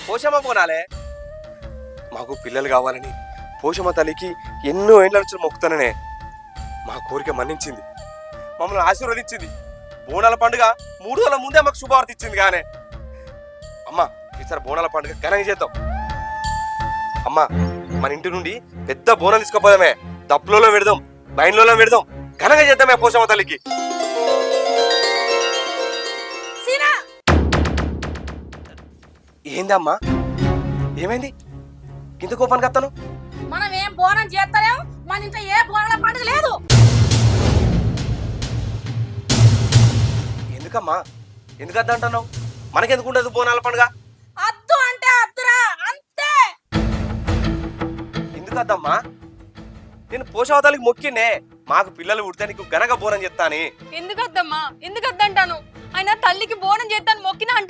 పోషమ్మ బోనాలే. మాకు పిల్లలు కావాలని పోషమ్మ తల్లికి ఎన్నో ఏళ్ళ నుంచి మొక్కుతాననే. మా కోరిక మన్నించింది, మమ్మల్ని ఆశీర్వదించింది. బోనాల పండుగ 3 రోజుల ముందే మాకు శుభవార్త ఇచ్చింది. కానీ అమ్మ, ఈసారి బోనాల పండుగ ఘనంగా చేద్దాం. అమ్మ, మన ఇంటి నుండి పెద్ద బోనం తీసుకుపోదామే. దప్పులలో పెడదాం, బయన్లలో పెడదాం, ఘనంగా చేద్దామే పోషమ్మ తల్లికి. ఏందమ్మా, ఏమైంది? కింద కోపానికి వస్తాను. మనం ఏం బోనం చేస్తలేము, మన ఇంట్లో ఏ బోనాల పండుగ లేదు. ఎందుకమ్మా, ఎందుకు వద్ద అంటున్నావు? మనకెందుకు ఉండదు బోనాల పండుగ? అద్దు అంటే అద్దురా, అంతే. ఎందుకు వద్దమ్మా? నేను పోషవతాలకి మొక్కినే. మాకు పిల్లలు పుడితే నీకు ఘనంగా బోనం చెప్తాని. ఎందుకు వద్దమ్మా, ఎందుకు వద్దంటాను? ఆయన తల్లికి బోనం చేస్తాను మొక్కిన అంట.